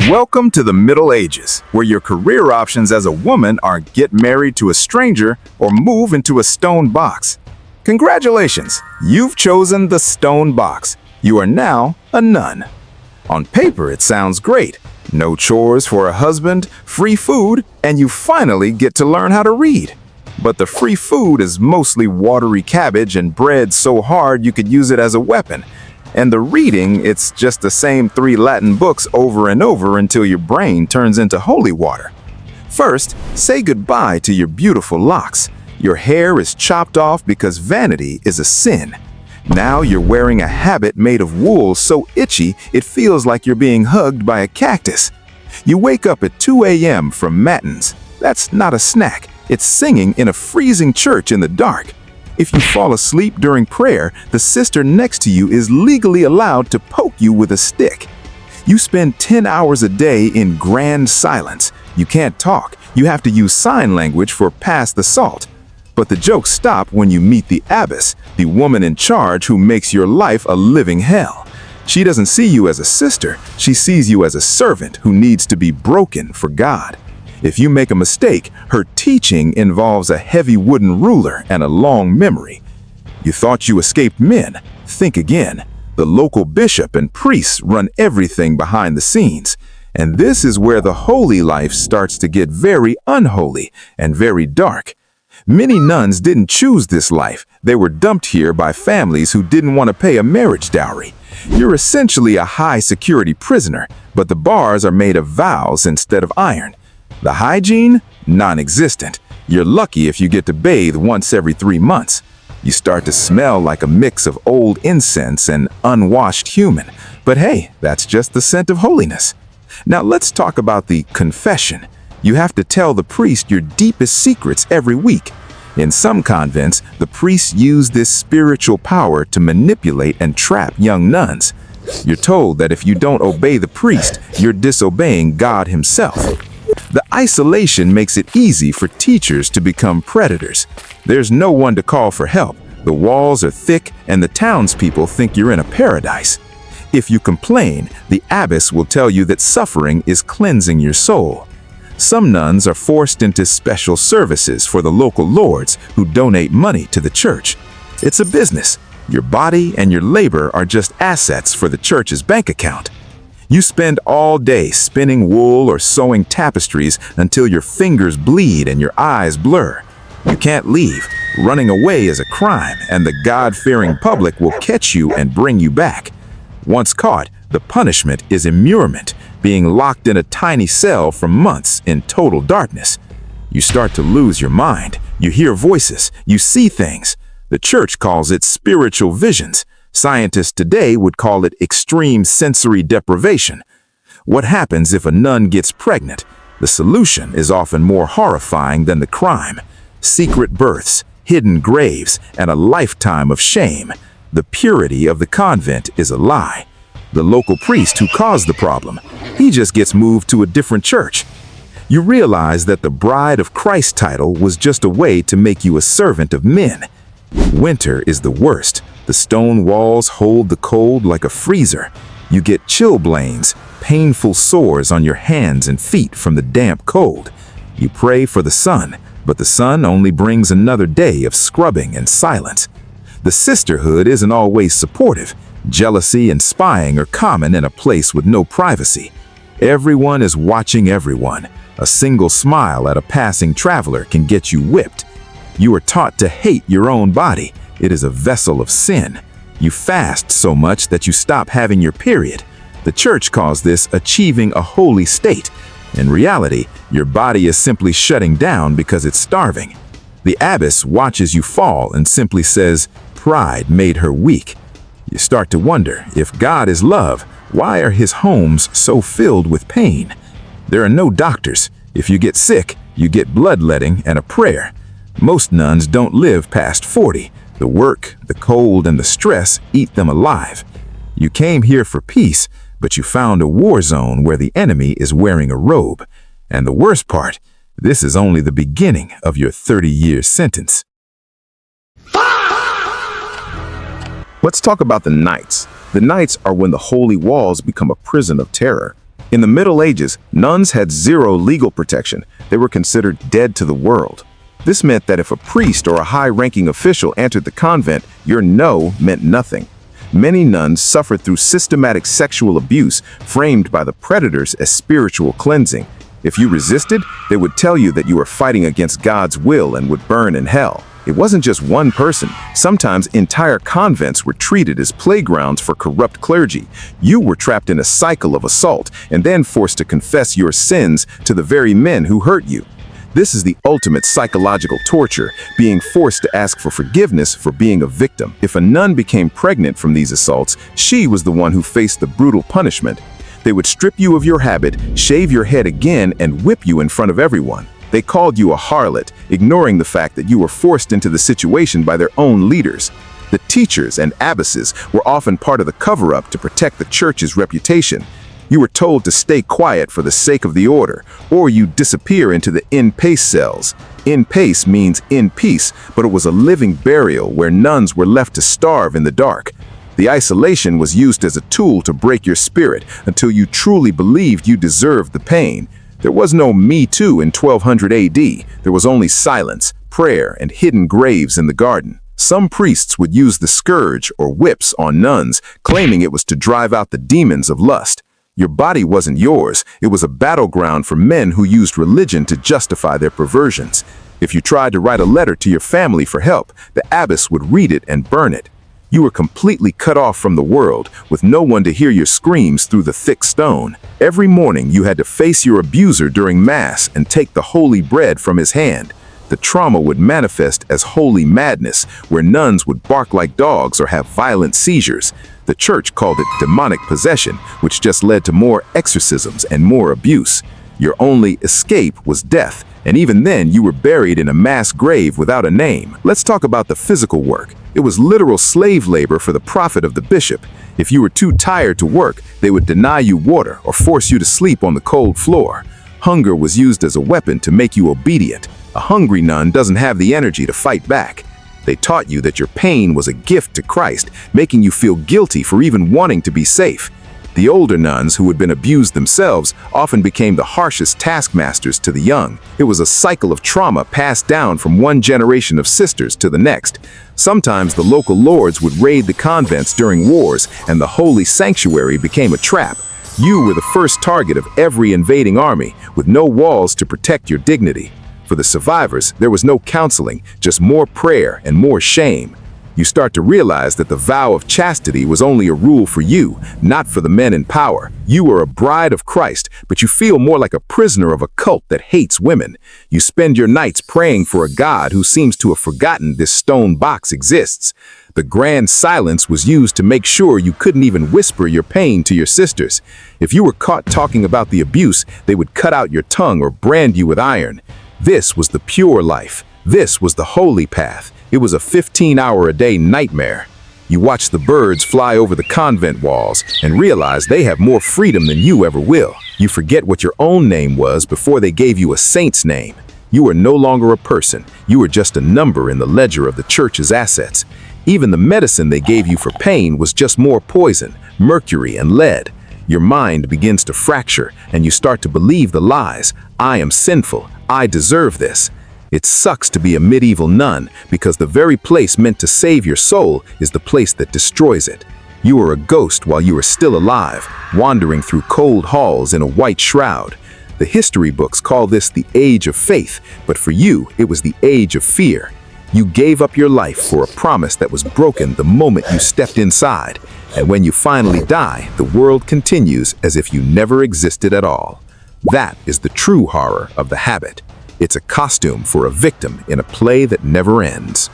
Welcome to the Middle Ages, where your career options as a woman are get married to a stranger or move into a stone box. Congratulations, you've chosen the stone box. You are now a nun. On paper, it sounds great. No chores for a husband, free food, and you finally get to learn how to read. But the free food is mostly watery cabbage and bread so hard you could use it as a weapon. And the reading, it's just the same 3 Latin books over and over until your brain turns into holy water. First, say goodbye to your beautiful locks. Your hair is chopped off because vanity is a sin. Now you're wearing a habit made of wool so itchy it feels like you're being hugged by a cactus. You wake up at 2 a.m. from matins. That's not a snack. It's singing in a freezing church in the dark. If you fall asleep during prayer, the sister next to you is legally allowed to poke you with a stick. You spend 10 hours a day in grand silence. You can't talk. You have to use sign language for pass the salt. But the jokes stop when you meet the abbess, the woman in charge who makes your life a living hell. She doesn't see you as a sister. She sees you as a servant who needs to be broken for God. If you make a mistake, her teaching involves a heavy wooden ruler and a long memory. You thought you escaped men? Think again. The local bishop and priests run everything behind the scenes. And this is where the holy life starts to get very unholy and very dark. Many nuns didn't choose this life. They were dumped here by families who didn't want to pay a marriage dowry. You're essentially a high-security prisoner, but the bars are made of vows instead of iron. The hygiene? Non-existent. You're lucky if you get to bathe once every 3 months. You start to smell like a mix of old incense and unwashed human. But hey, that's just the scent of holiness. Now let's talk about the confession. You have to tell the priest your deepest secrets every week. In some convents, the priests use this spiritual power to manipulate and trap young nuns. You're told that if you don't obey the priest, you're disobeying God himself. The isolation makes it easy for teachers to become predators. There's no one to call for help. The walls are thick and the townspeople think you're in a paradise. If you complain, the abbess will tell you that suffering is cleansing your soul. Some nuns are forced into special services for the local lords who donate money to the church. It's a business. Your body and your labor are just assets for the church's bank account. You spend all day spinning wool or sewing tapestries until your fingers bleed and your eyes blur. You can't leave. Running away is a crime, and the God-fearing public will catch you and bring you back. Once caught, the punishment is immurement, being locked in a tiny cell for months in total darkness. You start to lose your mind. You hear voices. You see things. The church calls it spiritual visions. Scientists today would call it extreme sensory deprivation. What happens if a nun gets pregnant? The solution is often more horrifying than the crime. Secret births, hidden graves, and a lifetime of shame. The purity of the convent is a lie. The local priest who caused the problem, he just gets moved to a different church. You realize that the Bride of Christ title was just a way to make you a servant of men. Winter is the worst. The stone walls hold the cold like a freezer. You get chilblains, painful sores on your hands and feet from the damp cold. You pray for the sun, but the sun only brings another day of scrubbing and silence. The sisterhood isn't always supportive. Jealousy and spying are common in a place with no privacy. Everyone is watching everyone. A single smile at a passing traveler can get you whipped. You are taught to hate your own body. It is a vessel of sin. You fast so much that you stop having your period. The church calls this achieving a holy state. In reality, your body is simply shutting down because it's starving. The abbess watches you fall and simply says, "Pride made her weak." You start to wonder, if God is love, why are his homes so filled with pain? There are no doctors. If you get sick, you get bloodletting and a prayer. Most nuns don't live past 40. The work, the cold, and the stress eat them alive. You came here for peace, but you found a war zone where the enemy is wearing a robe. And the worst part, this is only the beginning of your 30-year sentence. Let's talk about the nights. The nights are when the holy walls become a prison of terror. In the Middle Ages, nuns had zero legal protection. They were considered dead to the world. This meant that if a priest or a high-ranking official entered the convent, your no meant nothing. Many nuns suffered through systematic sexual abuse, framed by the predators as spiritual cleansing. If you resisted, they would tell you that you were fighting against God's will and would burn in hell. It wasn't just one person. Sometimes entire convents were treated as playgrounds for corrupt clergy. You were trapped in a cycle of assault and then forced to confess your sins to the very men who hurt you. This is the ultimate psychological torture, being forced to ask for forgiveness for being a victim. If a nun became pregnant from these assaults, she was the one who faced the brutal punishment. They would strip you of your habit, shave your head again, and whip you in front of everyone. They called you a harlot, ignoring the fact that you were forced into the situation by their own leaders. The teachers and abbesses were often part of the cover-up to protect the church's reputation. You were told to stay quiet for the sake of the order, or you disappear into the in pace cells. In pace means in peace, but it was a living burial where nuns were left to starve in the dark. The isolation was used as a tool to break your spirit until you truly believed you deserved the pain. There was no Me Too in 1200 AD. There was only silence, prayer, and hidden graves in the garden. Some priests would use the scourge or whips on nuns, claiming it was to drive out the demons of lust. Your body wasn't yours. It was a battleground for men who used religion to justify their perversions. If you tried to write a letter to your family for help, the abbess would read it and burn it. You were completely cut off from the world, with no one to hear your screams through the thick stone. Every morning you had to face your abuser during Mass and take the holy bread from his hand. The trauma would manifest as holy madness, where nuns would bark like dogs or have violent seizures. The church called it demonic possession, which just led to more exorcisms and more abuse. Your only escape was death, and even then you were buried in a mass grave without a name. Let's talk about the physical work. It was literal slave labor for the profit of the bishop. If you were too tired to work, they would deny you water or force you to sleep on the cold floor. Hunger was used as a weapon to make you obedient. A hungry nun doesn't have the energy to fight back. They taught you that your pain was a gift to Christ, making you feel guilty for even wanting to be safe. The older nuns, who had been abused themselves, often became the harshest taskmasters to the young. It was a cycle of trauma passed down from one generation of sisters to the next. Sometimes the local lords would raid the convents during wars, and the holy sanctuary became a trap. You were the first target of every invading army, with no walls to protect your dignity. For the survivors, there was no counseling, just more prayer and more shame. You start to realize that the vow of chastity was only a rule for you, not for the men in power. You are a bride of Christ, but you feel more like a prisoner of a cult that hates women. You spend your nights praying for a God who seems to have forgotten this stone box exists. The grand silence was used to make sure you couldn't even whisper your pain to your sisters. If you were caught talking about the abuse, they would cut out your tongue or brand you with iron. This was the pure life. This was the holy path. It was a 15-hour-a-day nightmare. You watch the birds fly over the convent walls and realize they have more freedom than you ever will. You forget what your own name was before they gave you a saint's name. You are no longer a person. You are just a number in the ledger of the church's assets. Even the medicine they gave you for pain was just more poison, mercury, and lead. Your mind begins to fracture, and you start to believe the lies. I am sinful. I deserve this. It sucks to be a medieval nun, because the very place meant to save your soul is the place that destroys it. You are a ghost while you are still alive, wandering through cold halls in a white shroud. The history books call this the age of faith, but for you, it was the age of fear. You gave up your life for a promise that was broken the moment you stepped inside. And when you finally die, the world continues as if you never existed at all. That is the true horror of the habit. It's a costume for a victim in a play that never ends.